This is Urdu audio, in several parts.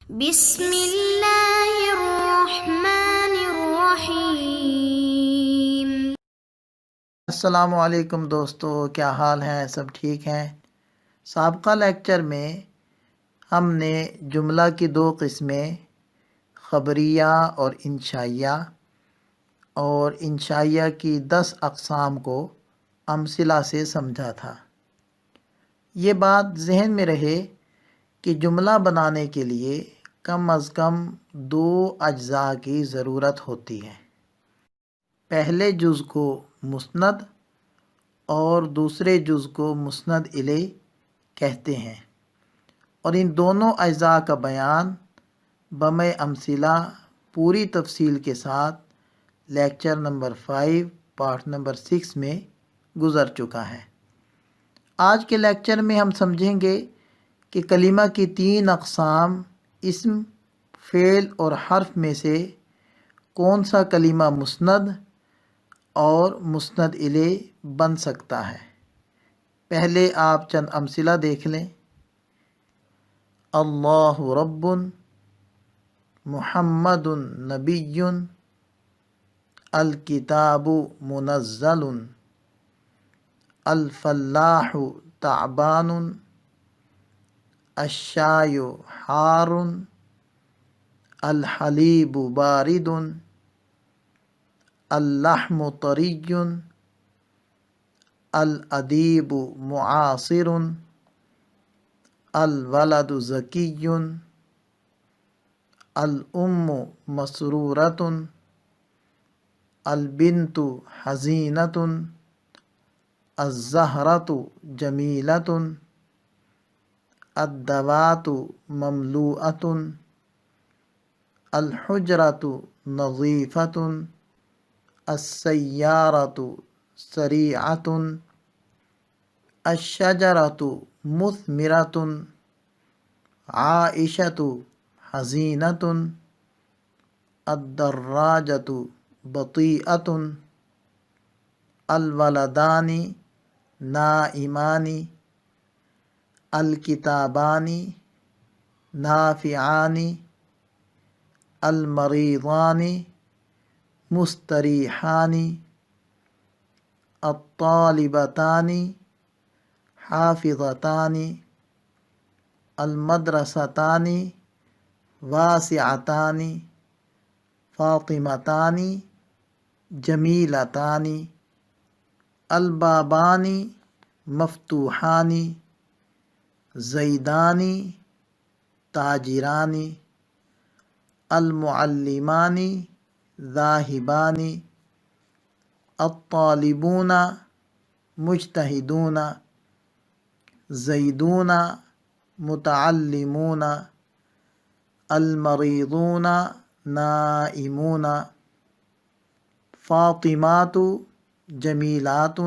بسم اللہ الرحمن الرحیم۔ السلام علیکم دوستو، کیا حال ہیں؟ سب ٹھیک ہیں؟ سابقہ لیکچر میں ہم نے جملہ کی دو قسمیں خبریہ اور انشائیہ اور انشائیہ کی 10 اقسام کو امثلہ سے سمجھا تھا۔ یہ بات ذہن میں رہے کہ جملہ بنانے کے لیے کم از کم 2 اجزاء کی ضرورت ہوتی ہے۔ پہلے جز کو مسند اور دوسرے جز کو مسند الیہ کہتے ہیں، اور ان دونوں اجزاء کا بیان بمِ امثلہ پوری تفصیل کے ساتھ لیکچر نمبر 5 پارٹ نمبر 6 میں گزر چکا ہے۔ آج کے لیکچر میں ہم سمجھیں گے کہ کلمہ کی 3 اقسام اسم، فعل اور حرف میں سے کون سا کلمہ مسند اور مسند الیہ بن سکتا ہے۔ پہلے آپ چند امثلہ دیکھ لیں۔ اللہ رب، محمد نبی، الکتاب منزل، الفلاح تعبان، الشائی حار، الحلیب بارد، اللحم طری، الادیب معاصر، الولد ذکی، الام مسرورۃ، البنت حزینۃ، الزہرۃ جمیلۃ، الدوات مملوءۃ، الحجرۃ نظیفۃ، السیارۃ سریعۃ، الشجرۃ مثمرۃ، عائشۃ حزینۃ، الدراجۃ بطیئۃ، الولدان نائمان، الکتابان نافعان، المریضان مستریحان، الطالبتان حافظتان، المدرستان واسعتان، فاطمتان جمیلتان، البابان مفتوحان، زیدان تاجران، المعلمان ذاہبان، الطالبون مجتہدون، زیدون متعلمون، المریضون نائمون، فاطمات جمیلات،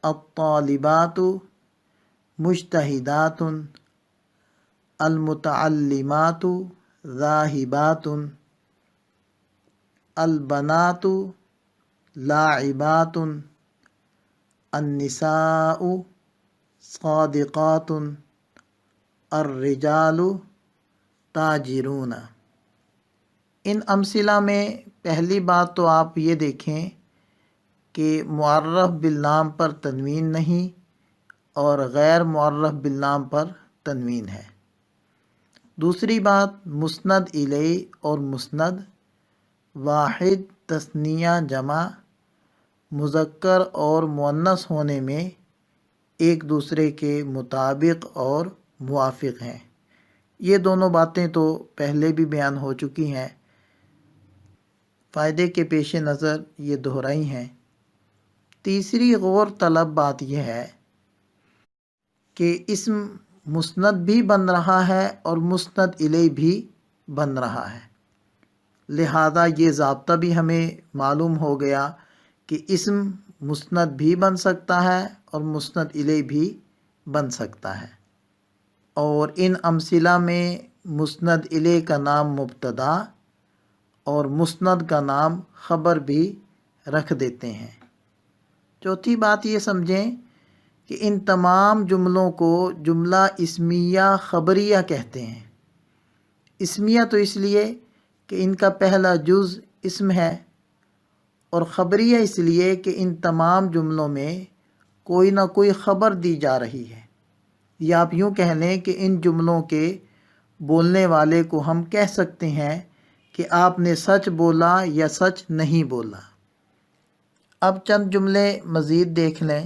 الطالبات مجتہدات، المتعلمات ذاہبات، البنات لاعبات، النساء صادقات، الرجال تاجرون۔ ان امثلہ میں پہلی بات تو آپ یہ دیکھیں کہ معرف باللام پر تنوین نہیں اور غیر معرف باللام پر تنوین ہے۔ دوسری بات، مسند الیہ اور مسند واحد، تثنیہ، جمع، مذکر اور مؤنث ہونے میں ایک دوسرے کے مطابق اور موافق ہیں۔ یہ دونوں باتیں تو پہلے بھی بیان ہو چکی ہیں، فائدے کے پیش نظر یہ دہرائی ہیں۔ تیسری غور طلب بات یہ ہے کہ اسم مسند بھی بن رہا ہے اور مسند الیہ بھی بن رہا ہے، لہذا یہ ضابطہ بھی ہمیں معلوم ہو گیا کہ اسم مسند بھی بن سکتا ہے اور مسند الیہ بھی بن سکتا ہے۔ اور ان امثلہ میں مسند الیہ کا نام مبتدا اور مسند کا نام خبر بھی رکھ دیتے ہیں۔ چوتھی بات یہ سمجھیں کہ ان تمام جملوں کو جملہ اسمیہ خبریہ کہتے ہیں، اسمیہ تو اس لیے کہ ان کا پہلا جز اسم ہے، اور خبریہ اس لیے کہ ان تمام جملوں میں کوئی نہ کوئی خبر دی جا رہی ہے، یا آپ یوں کہہ لیں کہ ان جملوں کے بولنے والے کو ہم کہہ سکتے ہیں کہ آپ نے سچ بولا یا سچ نہیں بولا۔ اب چند جملے مزید دیکھ لیں۔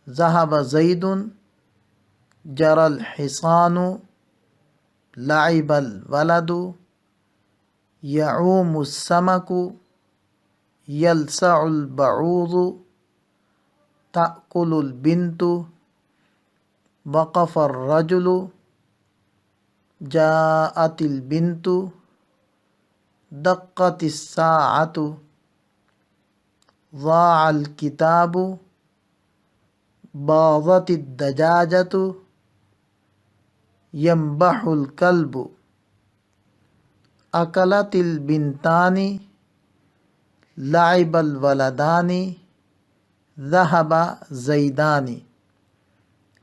ذہب زید، جرى الحصان، لعب الولد، يعوم السمك، يلسع البعوض، تأكل البنت، وقف الرجل، جاءت البنت، دقت الساعة، ضاع الكتاب، باضت الدجاجة، ينبح الكلب، أكلت البنتان، لعب الولدان، ذهب زيدان،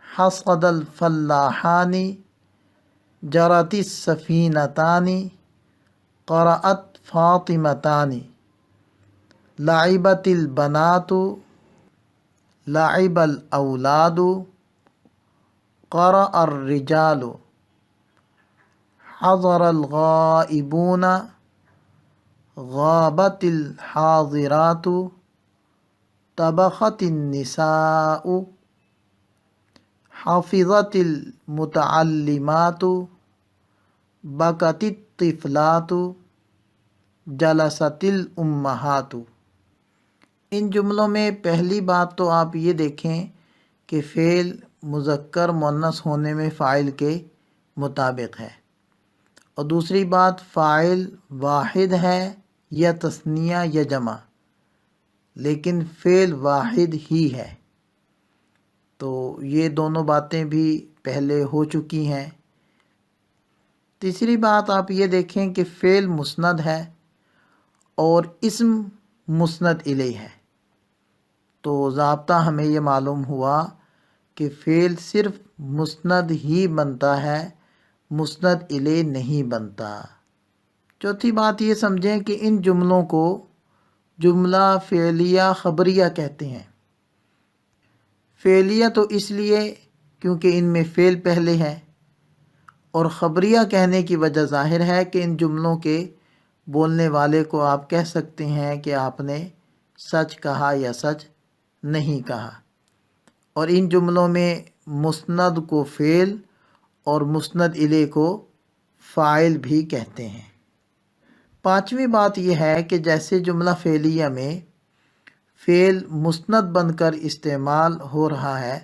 حصد الفلاحان، جرت السفينتان، قرأت فاطمتان، لعبت البنات، لعب الأولاد، قرأ الرجال، حضر الغائبون، غابت الحاضرات، طبخت النساء، حفظت المتعلمات، بكت الطفلات، جلست الأمهات۔ ان جملوں میں پہلی بات تو آپ یہ دیکھیں کہ فعل مذکر مؤنث ہونے میں فاعل کے مطابق ہے، اور دوسری بات فاعل واحد ہے یا تثنیہ یا جمع، لیکن فعل واحد ہی ہے، تو یہ دونوں باتیں بھی پہلے ہو چکی ہیں۔ تیسری بات آپ یہ دیکھیں کہ فعل مسند ہے اور اسم مسند الیہ ہے، تو ضابطہ ہمیں یہ معلوم ہوا کہ فعل صرف مسند ہی بنتا ہے، مسند الیہ نہیں بنتا۔ چوتھی بات یہ سمجھیں کہ ان جملوں کو جملہ فعلیہ خبریہ کہتے ہیں۔ فعلیہ تو اس لیے کیونکہ ان میں فعل پہلے ہے، اور خبریہ کہنے کی وجہ ظاہر ہے کہ ان جملوں کے بولنے والے کو آپ کہہ سکتے ہیں کہ آپ نے سچ کہا یا سچ نہیں کہا، اور ان جملوں میں مسند کو فعل اور مسند الیہ کو فاعل بھی کہتے ہیں۔ پانچویں بات یہ ہے کہ جیسے جملہ فعلیہ میں فعل مسند بن کر استعمال ہو رہا ہے،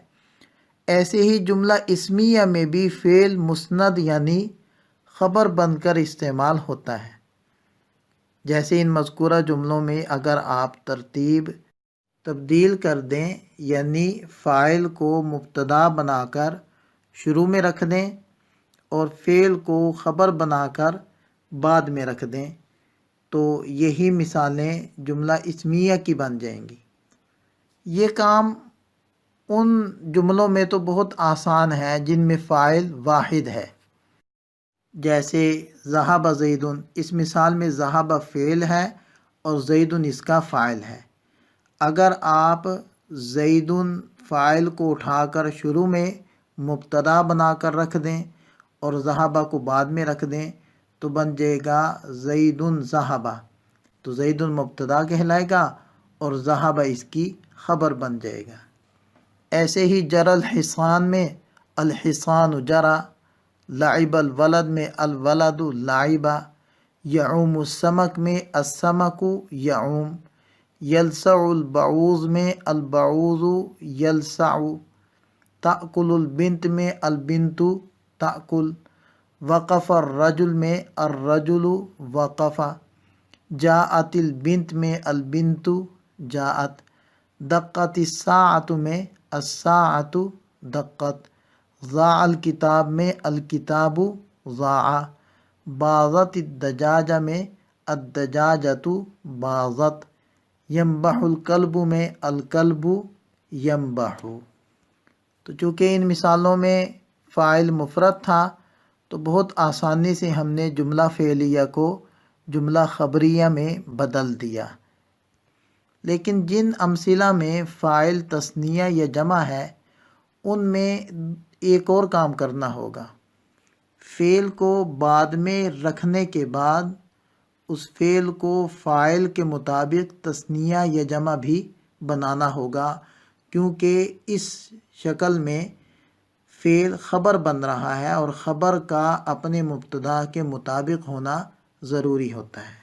ایسے ہی جملہ اسمیہ میں بھی فعل مسند یعنی خبر بن کر استعمال ہوتا ہے۔ جیسے ان مذکورہ جملوں میں اگر آپ ترتیب تبدیل کر دیں، یعنی فاعل کو مبتدا بنا کر شروع میں رکھ دیں اور فعل کو خبر بنا کر بعد میں رکھ دیں، تو یہی مثالیں جملہ اسمیہ کی بن جائیں گی۔ یہ کام ان جملوں میں تو بہت آسان ہے جن میں فاعل واحد ہے، جیسے ذہب زید، اس مثال میں ذہب فعل ہے اور زید اس کا فاعل ہے۔ اگر آپ زید فاعل کو اٹھا کر شروع میں مبتدا بنا کر رکھ دیں اور ذہبہ کو بعد میں رکھ دیں تو بن جائے گا زید ذہبہ، تو زید مبتدا کہلائے گا اور ذہبہ اس کی خبر بن جائے گا۔ ایسے ہی جر الحصان میں الحصان جرا، لعب الولد میں الولد لعبا، یعوم السمک میں السمک یعوم، یلسع البعوض میں البعوض یلسع، تأکل البنت میں البنت تأکل، وقف الرجل میں الرجل وقف، جاءت البنت میں البنت جاءت، دقت الساعۃ میں الساعۃ دقت، ضاع الکتاب میں الکتاب ضاع، باضت الدجاجہ میں الدجاجۃ باضت، ینبح الکلب میں الکلب ینبح۔ تو چونکہ ان مثالوں میں فاعل مفرد تھا تو بہت آسانی سے ہم نے جملہ فعلیہ کو جملہ خبریہ میں بدل دیا۔ لیکن جن امثلہ میں فاعل تثنیہ یا جمع ہے ان میں ایک اور کام کرنا ہوگا۔ فعل کو بعد میں رکھنے کے بعد اس فعل کو فاعل کے مطابق تثنیہ یا جمع بھی بنانا ہوگا، کیونکہ اس شکل میں فعل خبر بن رہا ہے اور خبر کا اپنے مبتدا کے مطابق ہونا ضروری ہوتا ہے۔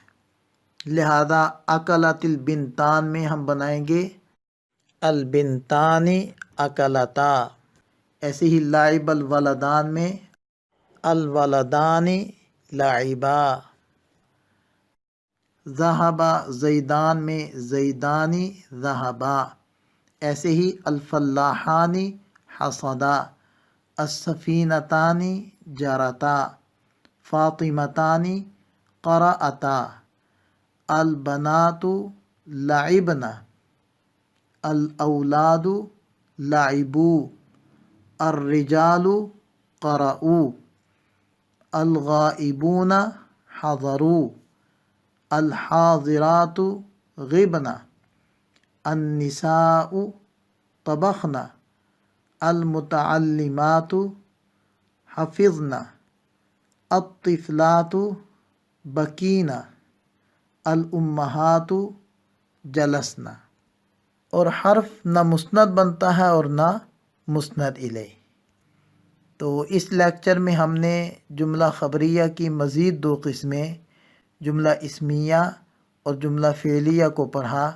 لہذا اکلت البنتان میں ہم بنائیں گے البنتان اکلتا۔ ایسے ہی لعب الولدان میں الولدان لعبا۔ ذہب زیدان میں زیدان ذہبا۔ ایسے ہی الفلاحان حصدا، السفینتان جرتا، فاطمتان قرأتا، البنات لعبن، الاولاد لعبوا، الرجال قرأوا، الغائبون حضروا، الحاضرات غبن، النساء طبخن، المتعلمات حفظن، الطفلات بکین، الامہات جلسن۔ اور حرف نہ مسند بنتا ہے اور نہ مسند الیہ۔ تو اس لیکچر میں ہم نے جملہ خبریہ کی مزید 2 قسمیں جملہ اسمیہ اور جملہ فعلیہ کو پڑھا۔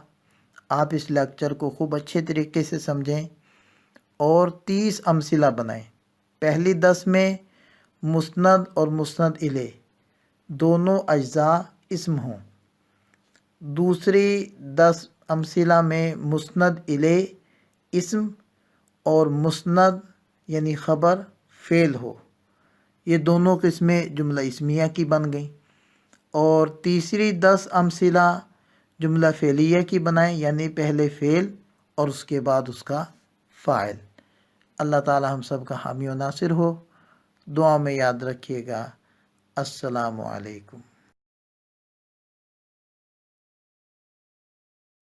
آپ اس لیکچر کو خوب اچھے طریقے سے سمجھیں اور 30 امثلہ بنائیں۔ پہلی 10 میں مسند اور مسند الیہ دونوں اجزاء اسم ہوں۔ دوسری 10 امثلہ میں مسند الیہ اسم اور مسند یعنی خبر فعل ہو۔ یہ دونوں قسمیں جملہ اسمیہ کی بن گئیں۔ اور تیسری 10 امثلہ جملہ فعلیہ کی بنائیں، یعنی پہلے فعل اور اس کے بعد اس کا فاعل۔ اللہ تعالی ہم سب کا حامی و ناصر ہو۔ دعا میں یاد رکھیے گا۔ السلام علیکم۔